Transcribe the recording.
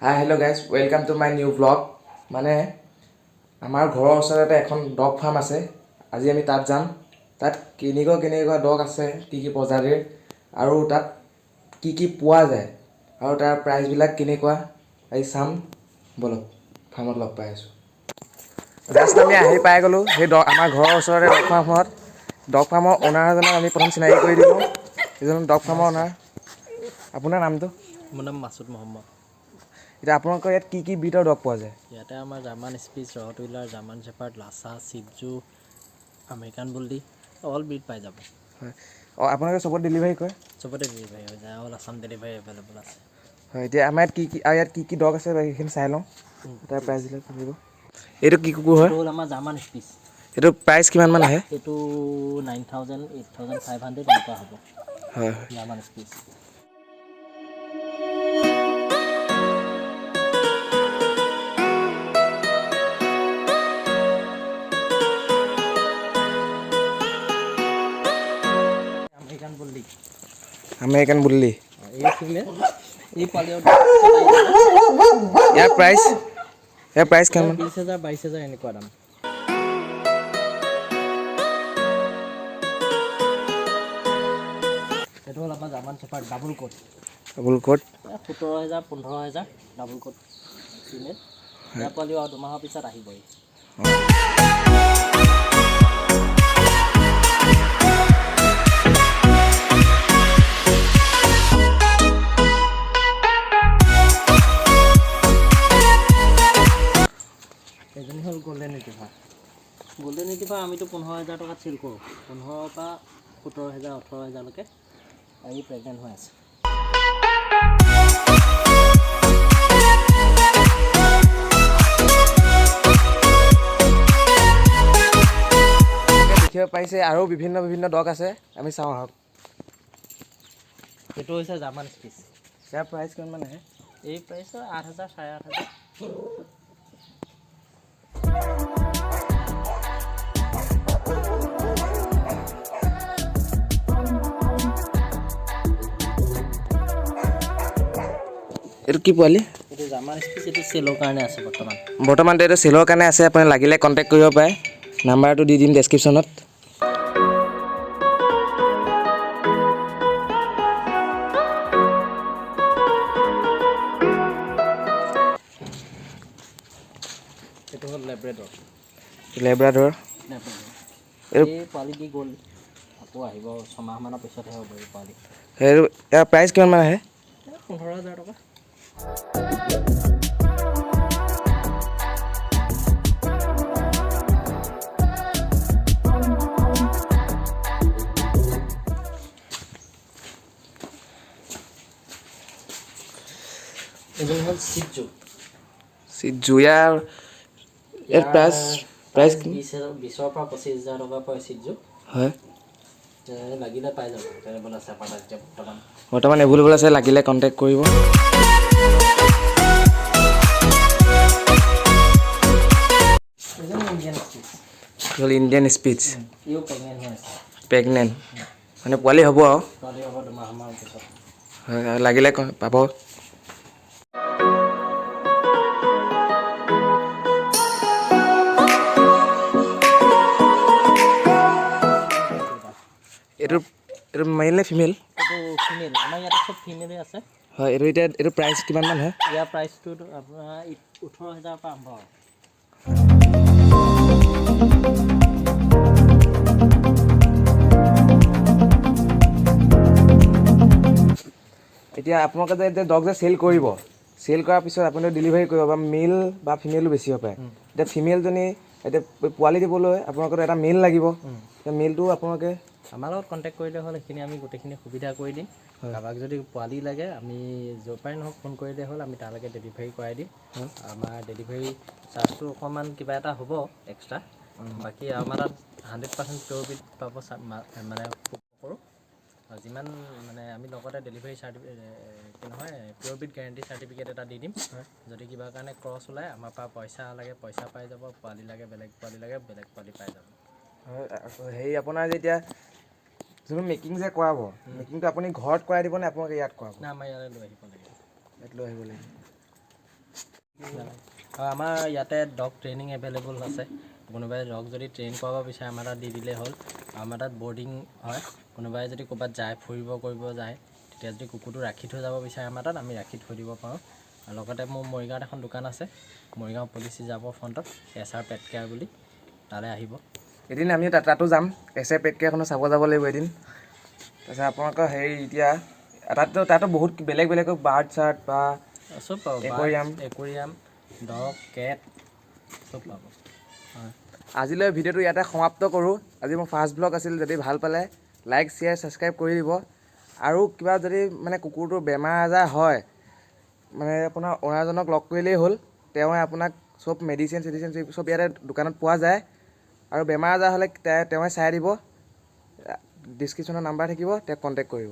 Hi, hello guys, welcome to my new vlog. মানে আমাৰ ঘৰৰ ওচৰতে এখন ডগ ফাৰ্ম আছে। আজি আমি তাত যাম। তাত কেনেকুৱা ডগ আছে, কি প্ৰজাতিৰ আৰু তাত কি পোৱা যায় আৰু তাৰ প্ৰাইচবিলাক কেনেকুৱা আজি চাম। বলক ফাৰ্মত লগ পাই আছোঁ। জাষ্ট আমি আহি পাই গ'লোঁ সেই আমাৰ ঘৰৰ ওচৰতে ডগ ফাৰ্মত। ডগ ফাৰ্মৰ অ'নাৰজনক আমি প্ৰথম চিনাকি কৰি দিলোঁ। এইজন ডগ ফাৰ্মৰ অ'নাৰ। আপোনাৰ নামটো? মোৰ নাম মাছুদ মহম্মদ। এতিয়া আপোনালোকৰ ইয়াত কি ব্ৰিডৰ ডগ পোৱা যায়? ইয়াতে আমাৰ German spitz, Rottweiler, German shepherd, Lhasa, Shih Tzu, American bully all breed পাই যাব। হয়। অঁ, আপোনালোকে চবত ডেলিভাৰী কৰে? চবতে ডেলিভাৰী হৈ যায়। অল আছাম ডেলিভাৰী এভেইলেবল আছে। হয়, এতিয়া আমাৰ ইয়াত কি ডগ আছে সেইখিনি চাই লওঁ। তাৰ প্ৰাইচবিলাক থাকিব। এইটো কি কুকুৰ হয়? এইটো হ'ল আমাৰ জাৰ্মান স্পিচ। এইটো প্ৰাইচ কিমানমান আহে? এইটো 9,000, 8,500 এনেকুৱা হ'ব। হয়। German speech. আমেৰিকান বুল্লি। এই ফিমেল, এই পোৱালিও ইয়াৰ প্ৰাইচ কিমান? 20,000, 22,000 এনেকুৱা দাম। এইটো হ'ল আমাৰ German shepherd double coat. 17,000, 15,000 double coat female. ইয়াৰ পোৱালিও আৰু 2 মাহৰ পিছত আহিবই। এজনী হ'ল গল্ডেন ৰিট্ৰিভাৰ। গল্ডেন ৰিট্ৰিভাৰ আমিতো 15,000 টকাত চেল কৰোঁ। 15,000 পৰা 17,000, 18,000লৈকে। আৰু প্ৰেগনেণ্ট হৈ আছে। দেখিব পাৰিছে আৰু বিভিন্ন ডগ আছে। আমি চাওঁ আহক। এইটো হৈছে জাৰ্মান স্পিচ। ইয়াৰ প্ৰাইচ কিমানমান আহে? এই প্ৰাইচৰ 8,000, 8,500। এইটো কি পোৱালি? এইটো জাৰ্মান স্পিচ। এইটো চেলৰ কাৰণে আছে বৰ্তমান। এইটো চেলৰ কাৰণে আছে। আপুনি লাগিলে কণ্টেক্ট কৰিব পাৰে। নাম্বাৰটো দি দিম ডেছক্ৰিপশ্যনত। এইটো হ'ল লেব্ৰাডৰ। লেব্ৰাডৰ। এই পোৱালি দি গ'ল, আকৌ আহিব 6 মাহমানৰ পিছতহে হ'ব এই পোৱালি। ইয়াৰ প্ৰাইচ কিমানমান আহে? 15,000 টকা। এজনী হ'ল চিটজু। ইয়াৰ প্ৰাইচ 20,000 পৰা 25,000 টকা পৰে চিটজু। হয়। লাগিলে পাই যাব। এভেইলেবল আছে আমাৰ তাত এতিয়া বৰ্তমান এভেইলেবল আছে। লাগিলে কণ্টেক্ট কৰিব। Indian speech. প্ৰেগনেণ্ট মানে পোৱালি হ'ব আৰু। পোৱালি হ'ব 2 মাহমানৰ পিছত। হয়, লাগিলে পাব। এইটো মেল নে ফিমেল? এইটো ফিমেল। আমাৰ ইয়াতে চব ফিমেলেই আছে। হয়। এইটো প্ৰাইচ কিমানমান হয়? ইয়াৰ প্ৰাইচটো আপোনাৰ 18,000 পৰা আৰম্ভ হয়। এতিয়া আপোনালোকে যে ডগ যে চেল কৰিব, চেল কৰাৰ পিছত আপুনি ডেলিভাৰী কৰিব বা মেল বা ফিমেলো বেচিব পাৰে। এতিয়া ফিমেলজনী এতিয়া পোৱালি দিবলৈ আপোনালোকৰ এটা মেল লাগিব। এতিয়া মেলটো আপোনালোকে আমাৰ লগত কণ্টেক্ট কৰিলে হ'ল। সেইখিনি আমি গোটেইখিনি সুবিধা কৰি দিম। কাৰোবাক যদি পোৱালি লাগে আমি য'ৰ পৰাই নহওক ফোন কৰিলে হ'ল, আমি তালৈকে ডেলিভাৰী কৰাই দিম। আমাৰ ডেলিভাৰী চাৰ্জটো অকণমান কিবা এটা হ'ব এক্সট্ৰা। বাকী আমাৰ তাত 100% পিয়ৰ ব্ৰিড পাব মানে কৰোঁ। যিমান মানে আমি লগতে ডেলিভাৰী পিয়ৰ ব্ৰিড গেৰাণ্টি চাৰ্টিফিকেট এটা দি দিম। যদি কিবা কাৰণে ক্ৰছ ওলায়, আমাৰ পৰা পইচা লাগে পইচা পাই যাব, পোৱালি লাগে বেলেগ পোৱালি পাই যাব। হয়। হেৰি আপোনাৰ যে এতিয়া যোনটো মেকিং যে কৰাব, মেকিংটো আপুনি ঘৰত কৰাই দিবনে আপোনালোকে ইয়াত কৰাব? না, আমাৰ ইয়ালৈ লৈ আহিব লাগিব। ইয়াত লৈ আহিব লাগিব। আৰু আমাৰ ইয়াতে ডগ ট্ৰেইনিং এভেইলেবল আছে। কোনোবাই ডগ যদি ট্ৰেইন কৰাব বিচাৰে আমাৰ তাত দি দিলেই হ'ল। আমাৰ তাত বৰ্ডিং হয়। কোনোবাই যদি ক'ৰবাত যায়, ফুৰিব কৰিব যায়, তেতিয়া যদি কুকুৰটো ৰাখি থৈ যাব বিচাৰে আমাৰ তাত, আমি ৰাখি থৈ দিব পাৰোঁ। আৰু লগতে মোৰ মৰিগাঁৱত এখন দোকান আছে, মৰিগাঁও পুলিচ ৰিজাৰ্ভৰ ফ্ৰণ্টত, SR পেট কেয়াৰ বুলি, তালৈ আহিব। এদিন আমি তাতো যাম, SR পেট কেয়াৰখনো চাব যাব লাগিব এদিন। তাৰপিছত আপোনালোকৰ হেৰি এতিয়া তাতো বহুত বেলেগ বাৰ্ড চাৰ্ড বা চব পাব, একুৰিয়াম, ডগ, কেট চব পাব। হয়, আজিলৈ ভিডিঅ'টো ইয়াতে সমাপ্ত কৰোঁ। আজি মোৰ ফাৰ্ষ্ট ব্লগ আছিল। যদি ভাল পালে লাইক, শ্বেয়াৰ, ছাবস্ক্ৰাইব কৰি দিব। আৰু কিবা যদি মানে কুকুৰটোৰ বেমাৰ আজাৰ হয়, মানে আপোনাৰ অ'নাৰজনক লগ কৰিলেই হ'ল, তেওঁৱে আপোনাক চব মেডিচিন চব ইয়াতে দোকানত পোৱা যায়। আৰু বেমাৰ আজাৰ হ'লে তেওঁৱে চাই দিব। ডিছক্ৰিপশ্যনত নাম্বাৰ থাকিব, তেওঁক কণ্টেক্ট কৰিব।